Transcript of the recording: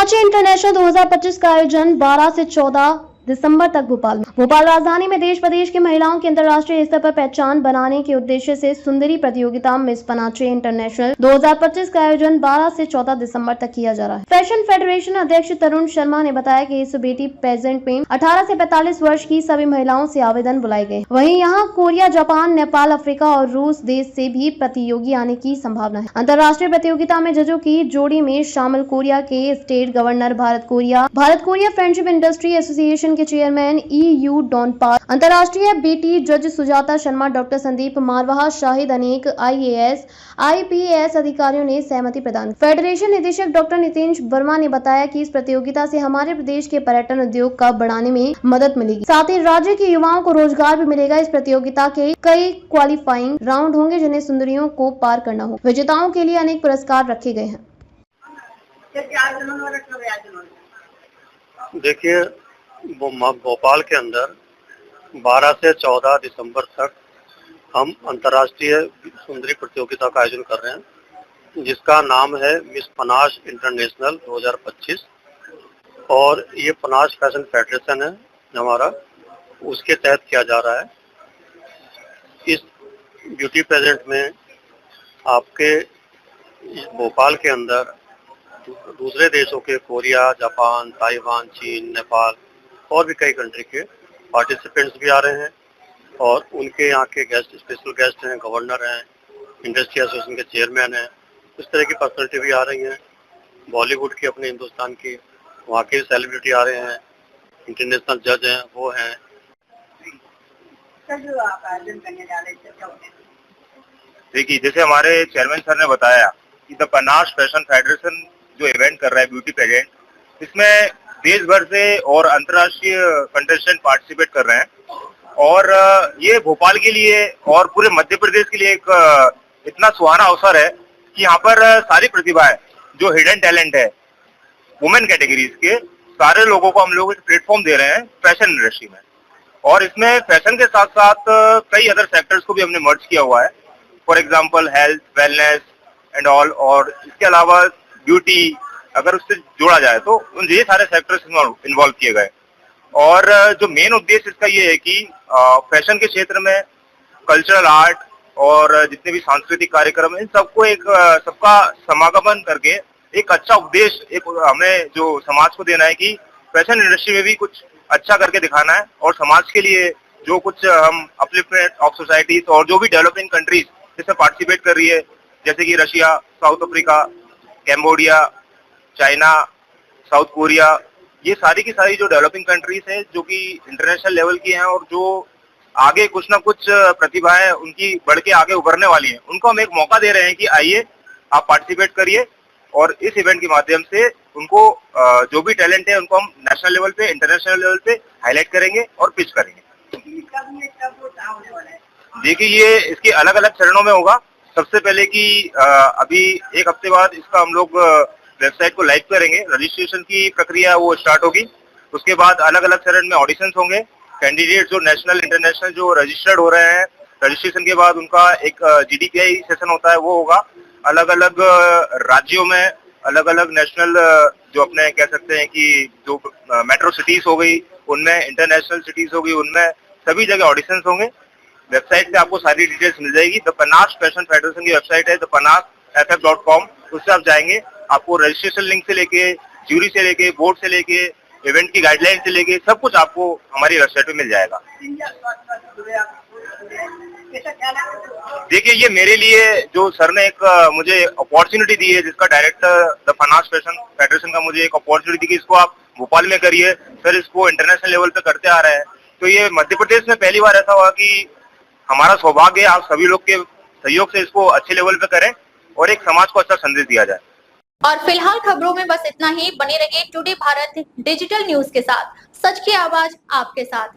पनाचे international 2025 का आयोजन 12 से 14 दिसंबर तक भोपाल राजधानी में देश प्रदेश की महिलाओं की अंतर्राष्ट्रीय स्तर पर पहचान बनाने के उद्देश्य से सुंदरी प्रतियोगिता मिस पनाचे इंटरनेशनल 2025 का आयोजन 12 से 14 दिसंबर तक किया जा रहा है। फैशन फेडरेशन अध्यक्ष तरुण शर्मा ने बताया कि इस ब्यूटी पेजेंट में 18 से 45 वर्ष की सभी महिलाओं से आवेदन बुलाए गए। वहीं यहाँ कोरिया, जापान, नेपाल, अफ्रीका और रूस देश से भी प्रतियोगी आने की संभावना है। अंतर्राष्ट्रीय प्रतियोगिता में जजों की जोड़ी में शामिल कोरिया के state governor, Bharat Korea friendship industry association के चेयरमैन EU डॉन पाल, अंतर्राष्ट्रीय बेटी जज सुजाता शर्मा, डॉक्टर संदीप मारवाहा, शाहिद अनेक IAS, IPS अधिकारियों ने सहमति प्रदान। फेडरेशन निदेशक डॉक्टर नितेश वर्मा ने बताया कि इस प्रतियोगिता से हमारे प्रदेश के पर्यटन उद्योग का बढ़ाने में मदद मिलेगी, साथ ही राज्य के युवाओं को रोजगार भी मिलेगा। इस प्रतियोगिता के कई क्वालिफाइंग राउंड होंगे जिन्हें सुंदरियों को पार करना हो। विजेताओं के लिए अनेक पुरस्कार रखे गए हैं। देखिए, भोपाल के अंदर 12 से 14 दिसंबर तक हम अंतर्राष्ट्रीय सुंदरी प्रतियोगिता का आयोजन कर रहे हैं, जिसका नाम है मिस पनाश इंटरनेशनल 2025 और ये पनाश फैशन फेडरेशन है हमारा, उसके तहत किया जा रहा है। इस ब्यूटी पेजेंट में आपके भोपाल के अंदर दूसरे देशों के कोरिया, जापान, ताइवान, चीन, नेपाल और भी कई कंट्री के पार्टिसिपेंट्स भी आ रहे हैं और उनके यहाँ के स्पेशल गेस्ट हैं, गवर्नर हैं, इंडस्ट्री एसोसिएशन के चेयरमैन हैं। इस तरह की पर्सनैलिटी भी आ रही हैं। बॉलीवुड की, अपने हिंदुस्तान की, वहाँ के सेलिब्रिटी आ रहे हैं, इंटरनेशनल जज हैं, वो हैं। देखिए, जैसे हमारे चेयरमैन सर ने बताया कि द पनाश फैशन फेडरेशन जो इवेंट कर रहा है ब्यूटी पेजेंट, इसमें देश भर से और अंतर्राष्ट्रीय कंटेस्टेंट पार्टिसिपेट कर रहे हैं और ये भोपाल के लिए और पूरे मध्य प्रदेश के लिए एक इतना सुहाना अवसर है कि यहाँ पर सारी प्रतिभाएं, जो हिडन टैलेंट है वुमेन कैटेगरीज के, सारे लोगों को हम लोग एक प्लेटफॉर्म दे रहे हैं फैशन इंडस्ट्री में। और इसमें फैशन के साथ साथ कई अदर सेक्टर्स को भी हमने मर्ज किया हुआ है, for example health, wellness and all. और इसके अलावा ब्यूटी अगर उससे जोड़ा जाए तो ये सारे सेक्टर्स इन्वॉल्व किए गए। और जो मेन उद्देश्य इसका ये है कि फैशन के क्षेत्र में कल्चरल आर्ट और जितने भी सांस्कृतिक कार्यक्रम है, इन सबको सबका समागमन करके एक अच्छा उपदेश हमें जो समाज को देना है कि फैशन इंडस्ट्री में भी कुछ अच्छा करके दिखाना है और समाज के लिए जो कुछ हम अपलिफ्टमेंट ऑफ सोसाइटीज और जो भी डेवलपिंग कंट्रीज इसमें पार्टिसिपेट कर रही है, जैसे कि Russia, south Africa, Cambodia, China, south Korea, ये सारी की सारी जो डेवलपिंग कंट्रीज हैं जो कि इंटरनेशनल लेवल की हैं और जो आगे कुछ ना कुछ प्रतिभाएं उनकी बढ़ के आगे उभरने वाली हैं, उनको हम एक मौका दे रहे हैं कि आइए आप पार्टिसिपेट करिए और इस इवेंट के माध्यम से उनको जो भी टैलेंट है उनको हम नेशनल लेवल पे, इंटरनेशनल लेवल पे हाईलाइट करेंगे और पिच करेंगे। देखिए, ये इसके अलग अलग चरणों में होगा। सबसे पहले कि अभी एक हफ्ते बाद इसका हम लोग वेबसाइट को लाइव करेंगे, रजिस्ट्रेशन की प्रक्रिया वो स्टार्ट होगी। उसके बाद अलग अलग चरण में ऑडिशंस होंगे। कैंडिडेट जो नेशनल, इंटरनेशनल जो रजिस्टर्ड हो रहे हैं, रजिस्ट्रेशन के बाद उनका एक GDPI सेशन होता है, वो होगा। अलग अलग राज्यों में अलग अलग नेशनल जो अपने कह सकते हैं कि जो मेट्रो सिटीज हो गई, उनमें इंटरनेशनल सिटीज हो गई, उनमें सभी जगह ऑडिशंस होंगे। वेबसाइट पे आपको सारी डिटेल्स मिल जाएगी। द पनाश फैशन फेडरेशन की वेबसाइट है thepanash.ff.com, उससे आप जाएंगे, आपको रजिस्ट्रेशन लिंक से लेके, ज्यूरी से लेके, बोर्ड से लेके, इवेंट की गाइडलाइन से लेके सब कुछ आपको हमारी वेबसाइट पे मिल जाएगा। देखिए, ये मेरे लिए जो सर ने एक मुझे अपॉर्चुनिटी दी है, जिसका director the panache fashion federation का मुझे एक अपॉर्चुनिटी दी कि इसको आप भोपाल में करिए, सर इसको इंटरनेशनल लेवल पे करते आ रहे हैं। तो ये मध्य प्रदेश में पहली बार ऐसा हुआ कि हमारा सौभाग्य है आप सभी लोग के सहयोग से इसको अच्छे लेवल पे करें और एक समाज को अच्छा संदेश दिया जाए। और फिलहाल खबरों में बस इतना ही। बने रहिए टुडे भारत डिजिटल न्यूज के साथ, सच की आवाज आपके साथ।